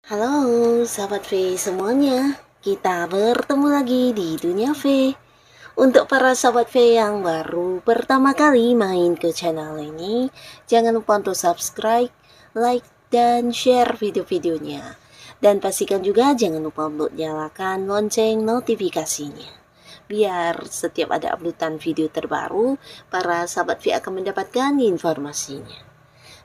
Halo sahabat V semuanya, kita bertemu lagi di Dunia V. Untuk para sahabat V yang baru pertama kali main ke channel ini, jangan lupa untuk subscribe, like, dan share video-videonya. Dan pastikan juga jangan lupa untuk nyalakan lonceng notifikasinya. Biar setiap ada uploadan video terbaru, para sahabat V akan mendapatkan informasinya.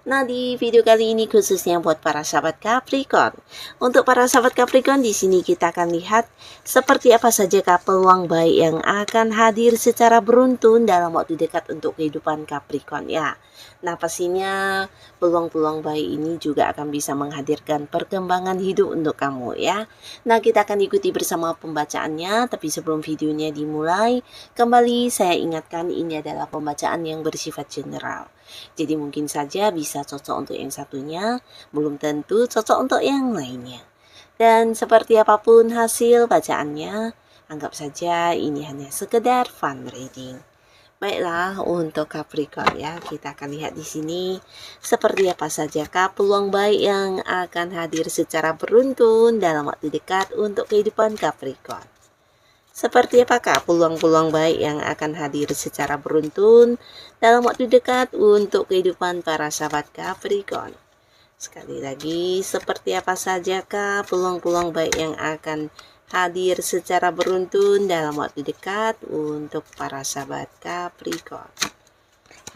Nah, di video kali ini khususnya buat para sahabat Capricorn. Untuk para sahabat Capricorn, di sini kita akan lihat seperti apa saja peluang baik yang akan hadir secara beruntun dalam waktu dekat untuk kehidupan Capricorn ya. Nah, pastinya peluang-peluang baik ini juga akan bisa menghadirkan perkembangan hidup untuk kamu ya. Nah, kita akan ikuti bersama pembacaannya, tapi sebelum videonya dimulai, kembali saya ingatkan ini adalah pembacaan yang bersifat general. Jadi mungkin saja bisa cocok untuk yang satunya, belum tentu cocok untuk yang lainnya. Dan seperti apapun hasil bacaannya, anggap saja ini hanya sekedar fun reading. Baiklah, untuk Capricorn ya, kita akan lihat di sini seperti apa saja peluang baik yang akan hadir secara beruntun dalam waktu dekat untuk kehidupan Capricorn. Seperti apakah peluang-peluang baik yang akan hadir secara beruntun dalam waktu dekat untuk kehidupan para sahabat Capricorn? Sekali lagi, seperti apa sajakah peluang-peluang baik yang akan hadir secara beruntun dalam waktu dekat untuk para sahabat Capricorn?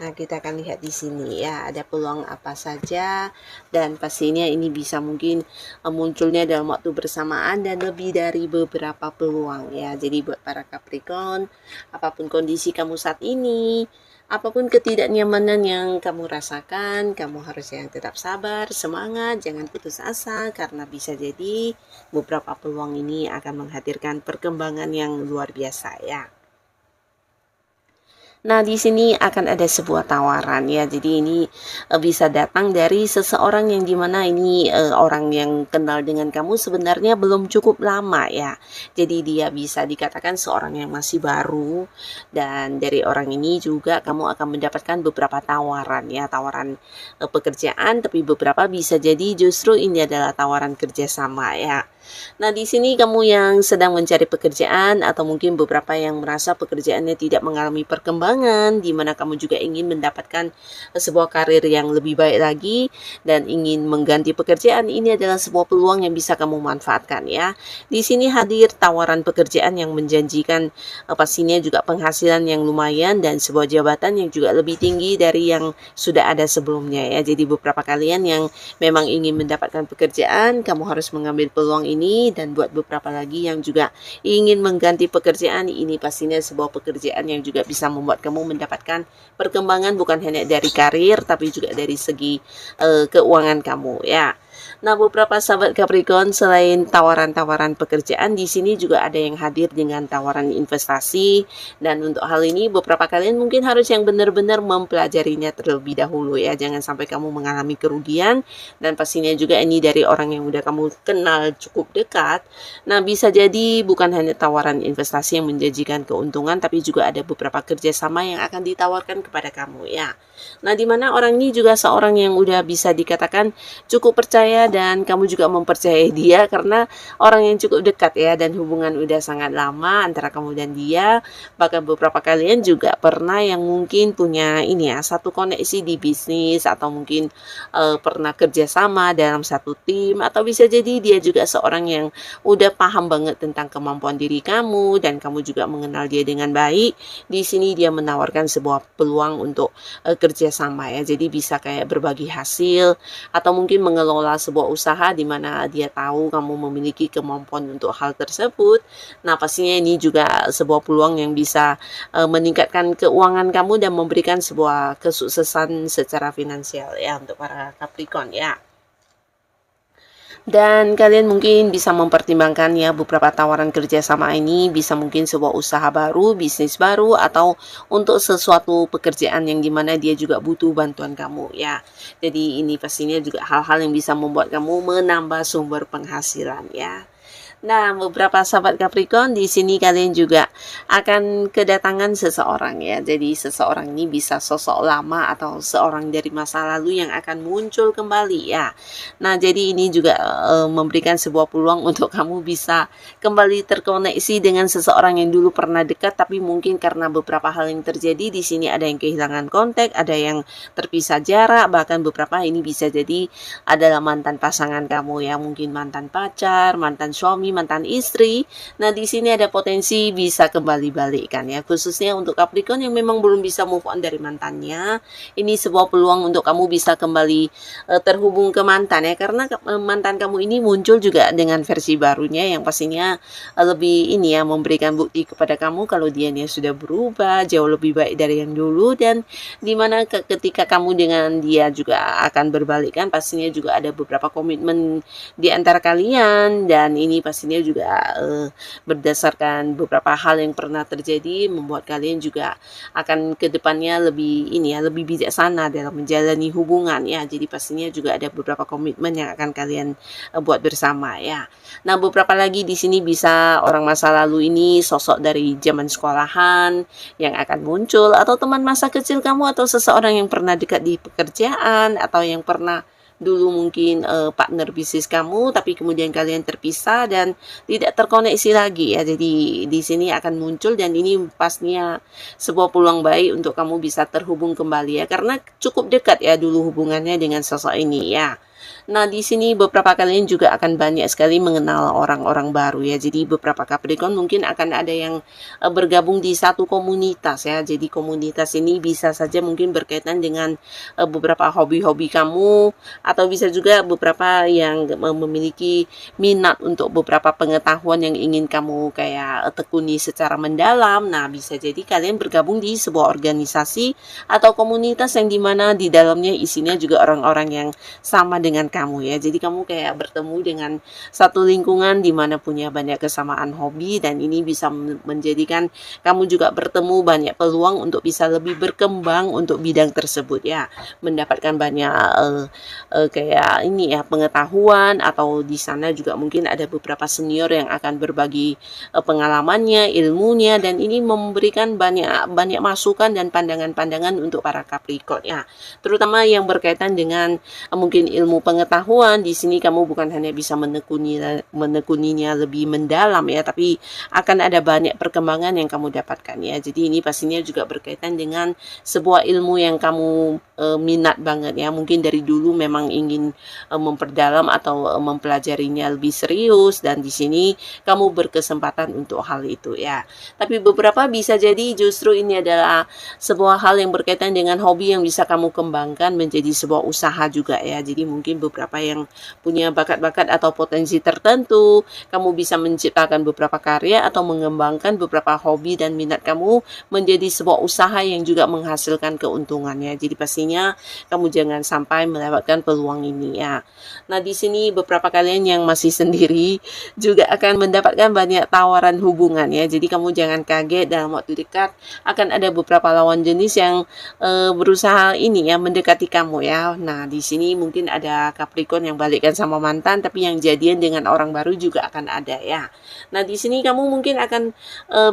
Nah, kita akan lihat di sini ya, ada peluang apa saja, dan pastinya ini bisa mungkin munculnya dalam waktu bersamaan dan lebih dari beberapa peluang ya. Jadi buat para Capricorn, apapun kondisi kamu saat ini, apapun ketidaknyamanan yang kamu rasakan, kamu harus yang tetap sabar, semangat, jangan putus asa, karena bisa jadi beberapa peluang ini akan menghadirkan perkembangan yang luar biasa ya. Nah, di sini akan ada sebuah tawaran ya. Jadi ini bisa datang dari seseorang yang dimana ini orang yang kenal dengan kamu sebenarnya belum cukup lama ya. Jadi dia bisa dikatakan seorang yang masih baru, dan dari orang ini juga kamu akan mendapatkan beberapa tawaran ya, tawaran pekerjaan, tapi beberapa bisa jadi justru ini adalah tawaran kerjasama ya. Nah, di sini kamu yang sedang mencari pekerjaan atau mungkin beberapa yang merasa pekerjaannya tidak mengalami perkembangan, di mana kamu juga ingin mendapatkan sebuah karir yang lebih baik lagi dan ingin mengganti pekerjaan, ini adalah sebuah peluang yang bisa kamu manfaatkan ya. Di sini hadir tawaran pekerjaan yang menjanjikan pastinya juga penghasilan yang lumayan dan sebuah jabatan yang juga lebih tinggi dari yang sudah ada sebelumnya ya. Jadi beberapa kalian yang memang ingin mendapatkan pekerjaan, kamu harus mengambil peluang ini, dan buat beberapa lagi yang juga ingin mengganti pekerjaan, ini pastinya sebuah pekerjaan yang juga bisa membuat kamu mendapatkan perkembangan bukan hanya dari karir tapi juga dari segi keuangan kamu ya. Nah, beberapa sahabat Capricorn, selain tawaran-tawaran pekerjaan, di sini juga ada yang hadir dengan tawaran investasi, dan untuk hal ini beberapa kalian mungkin harus yang benar-benar mempelajarinya terlebih dahulu ya. Jangan sampai kamu mengalami kerugian, dan pastinya juga ini dari orang yang udah kamu kenal cukup dekat. Nah, bisa jadi bukan hanya tawaran investasi yang menjanjikan keuntungan, tapi juga ada beberapa kerjasama yang akan ditawarkan kepada kamu ya. Nah, dimana orang ini juga seorang yang udah bisa dikatakan cukup percaya, dan kamu juga mempercayai dia karena orang yang cukup dekat ya, dan hubungan udah sangat lama antara kamu dan dia. Bahkan beberapa kalian juga pernah yang mungkin punya ini ya, satu koneksi di bisnis, atau mungkin pernah kerjasama dalam satu tim, atau bisa jadi dia juga seorang yang udah paham banget tentang kemampuan diri kamu dan kamu juga mengenal dia dengan baik. Di sini dia menawarkan sebuah peluang untuk kerjasama ya. Jadi bisa kayak berbagi hasil, atau mungkin mengelola sebuah usaha di mana dia tahu kamu memiliki kemampuan untuk hal tersebut. Nah, pastinya ini juga sebuah peluang yang bisa meningkatkan keuangan kamu dan memberikan sebuah kesuksesan secara finansial ya untuk para Capricorn ya. Dan kalian mungkin bisa mempertimbangkan ya beberapa tawaran kerjasama ini, bisa mungkin sebuah usaha baru, bisnis baru, atau untuk sesuatu pekerjaan yang dimana dia juga butuh bantuan kamu ya. Jadi ini pastinya juga hal-hal yang bisa membuat kamu menambah sumber penghasilan ya. Nah, beberapa sahabat Capricorn di sini kalian juga akan kedatangan seseorang ya. Jadi seseorang ini bisa sosok lama atau seorang dari masa lalu yang akan muncul kembali ya. Nah, jadi ini juga memberikan sebuah peluang untuk kamu bisa kembali terkoneksi dengan seseorang yang dulu pernah dekat tapi mungkin karena beberapa hal yang terjadi di sini ada yang kehilangan kontak, ada yang terpisah jarak, bahkan beberapa ini bisa jadi adalah mantan pasangan kamu ya, mungkin mantan pacar, mantan suami, mantan istri. Nah, di sini ada potensi bisa kembali balikkan ya, khususnya untuk Capricorn yang memang belum bisa move on dari mantannya. Ini sebuah peluang untuk kamu bisa kembali terhubung ke mantan ya, karena mantan kamu ini muncul juga dengan versi barunya yang pastinya lebih ini ya, memberikan bukti kepada kamu kalau dia sudah berubah jauh lebih baik dari yang dulu, dan dimana ketika kamu dengan dia juga akan berbalikan, pastinya juga ada beberapa komitmen di antara kalian, dan ini pastinya juga berdasarkan beberapa hal yang pernah terjadi membuat kalian juga akan ke depannya lebih ini ya, lebih bijaksana dalam menjalani hubungan ya. Jadi pastinya juga ada beberapa komitmen yang akan kalian buat bersama ya. Nah, beberapa lagi di sini bisa orang masa lalu ini sosok dari zaman sekolahan yang akan muncul, atau teman masa kecil kamu, atau seseorang yang pernah dekat di pekerjaan, atau yang pernah dulu mungkin partner bisnis kamu tapi kemudian kalian terpisah dan tidak terkoneksi lagi ya. Jadi di sini akan muncul, dan ini pastinya sebuah peluang baik untuk kamu bisa terhubung kembali ya, karena cukup dekat ya dulu hubungannya dengan sosok ini ya. Nah, di sini beberapa kalian juga akan banyak sekali mengenal orang-orang baru ya. Jadi beberapa Capricorn mungkin akan ada yang bergabung di satu komunitas ya. Jadi komunitas ini bisa saja mungkin berkaitan dengan beberapa hobi-hobi kamu, atau bisa juga beberapa yang memiliki minat untuk beberapa pengetahuan yang ingin kamu kayak tekuni secara mendalam. Nah, bisa jadi kalian bergabung di sebuah organisasi atau komunitas yang dimana di dalamnya isinya juga orang-orang yang sama dengan kamu ya. Jadi kamu kayak bertemu dengan satu lingkungan di mana punya banyak kesamaan hobi, dan ini bisa menjadikan kamu juga bertemu banyak peluang untuk bisa lebih berkembang untuk bidang tersebut ya. Mendapatkan banyak kayak ini ya, pengetahuan, atau di sana juga mungkin ada beberapa senior yang akan berbagi pengalamannya, ilmunya, dan ini memberikan banyak masukan dan pandangan-pandangan untuk para Capricorn ya. Terutama yang berkaitan dengan mungkin ilmu pengetahuan. Di sini kamu bukan hanya bisa menekuninya lebih mendalam ya, tapi akan ada banyak perkembangan yang kamu dapatkan ya. Jadi ini pastinya juga berkaitan dengan sebuah ilmu yang kamu minat banget ya. Mungkin dari dulu memang ingin memperdalam atau mempelajarinya lebih serius, dan di sini kamu berkesempatan untuk hal itu ya. Tapi beberapa bisa jadi justru ini adalah sebuah hal yang berkaitan dengan hobi yang bisa kamu kembangkan menjadi sebuah usaha juga ya. Jadi mungkin beberapa yang punya bakat-bakat atau potensi tertentu, kamu bisa menciptakan beberapa karya atau mengembangkan beberapa hobi dan minat kamu menjadi sebuah usaha yang juga menghasilkan keuntungannya. Jadi pastinya kamu jangan sampai melewatkan peluang ini ya. Nah, di sini beberapa kalian yang masih sendiri juga akan mendapatkan banyak tawaran hubungan ya. Jadi kamu jangan kaget, dalam waktu dekat akan ada beberapa lawan jenis yang berusaha ini ya, mendekati kamu ya. Nah, di sini mungkin ada Capricorn yang balikkan sama mantan, tapi yang jadian dengan orang baru juga akan ada ya. Nah, di sini kamu mungkin akan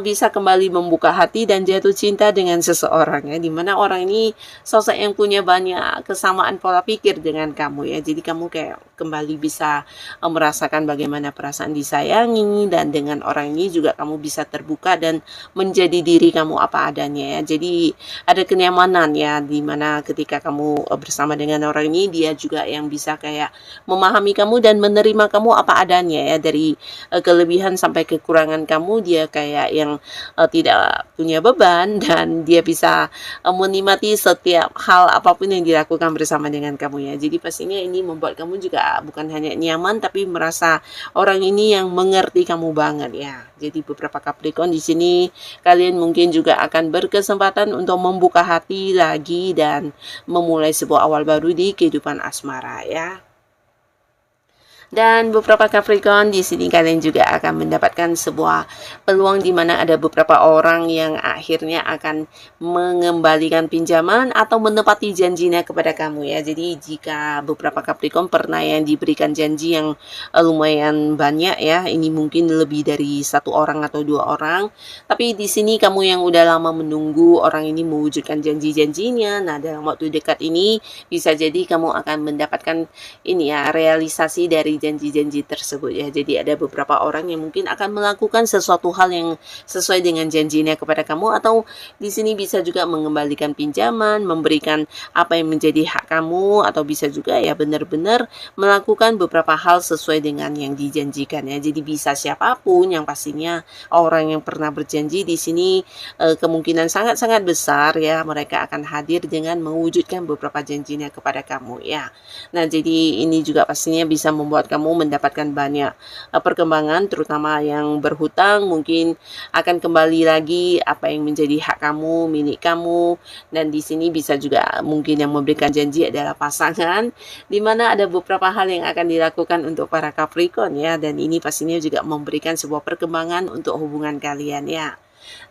bisa kembali membuka hati dan jatuh cinta dengan seseorang ya, dimana orang ini sosok yang punya banyak kesamaan pola pikir dengan kamu ya. Jadi kamu kayak kembali bisa merasakan bagaimana perasaan disayangi, dan dengan orang ini juga kamu bisa terbuka dan menjadi diri kamu apa adanya ya. Jadi ada kenyamanan ya, dimana ketika kamu bersama dengan orang ini, dia juga yang bisa kayak memahami kamu dan menerima kamu apa adanya ya, dari kelebihan sampai kekurangan kamu. Dia kayak yang tidak punya beban, dan dia bisa menikmati setiap hal apapun yang dilakukan bersama dengan kamu ya. Jadi pastinya ini membuat kamu juga bukan hanya nyaman, tapi merasa orang ini yang mengerti kamu banget ya. Jadi beberapa Capricorn di sini kalian mungkin juga akan berkesempatan untuk membuka hati lagi dan memulai sebuah awal baru di kehidupan asmara ya. Dan beberapa Capricorn di sini kalian juga akan mendapatkan sebuah peluang di mana ada beberapa orang yang akhirnya akan mengembalikan pinjaman atau menepati janjinya kepada kamu ya. Jadi jika beberapa Capricorn pernah yang diberikan janji yang lumayan banyak ya, ini mungkin lebih dari satu orang atau dua orang. Tapi di sini kamu yang udah lama menunggu orang ini mewujudkan janji-janjinya. Nah, dalam waktu dekat ini bisa jadi kamu akan mendapatkan ini ya realisasi dari janji-janji tersebut ya. Jadi ada beberapa orang yang mungkin akan melakukan sesuatu hal yang sesuai dengan janjinya kepada kamu, atau di sini bisa juga mengembalikan pinjaman, memberikan apa yang menjadi hak kamu, atau bisa juga ya benar-benar melakukan beberapa hal sesuai dengan yang dijanjikan ya. Jadi bisa siapapun, yang pastinya orang yang pernah berjanji di sini kemungkinan sangat-sangat besar ya mereka akan hadir dengan mewujudkan beberapa janjinya kepada kamu ya. Nah, jadi ini juga pastinya bisa membuat kamu mendapatkan banyak perkembangan, terutama yang berhutang mungkin akan kembali lagi apa yang menjadi hak kamu, milik kamu. Dan di sini bisa juga mungkin yang memberikan janji adalah pasangan, di mana ada beberapa hal yang akan dilakukan untuk para Capricorn ya, dan ini pastinya juga memberikan sebuah perkembangan untuk hubungan kalian ya.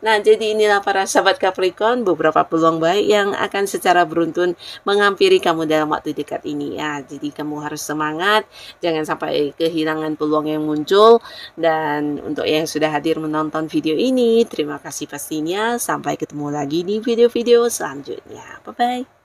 Nah, jadi inilah para sahabat Capricorn, beberapa peluang baik yang akan secara beruntun menghampiri kamu dalam waktu dekat ini ya. Jadi kamu harus semangat, jangan sampai kehilangan peluang yang muncul. Dan untuk yang sudah hadir menonton video ini, terima kasih pastinya. Sampai ketemu lagi di video-video selanjutnya. Bye-bye.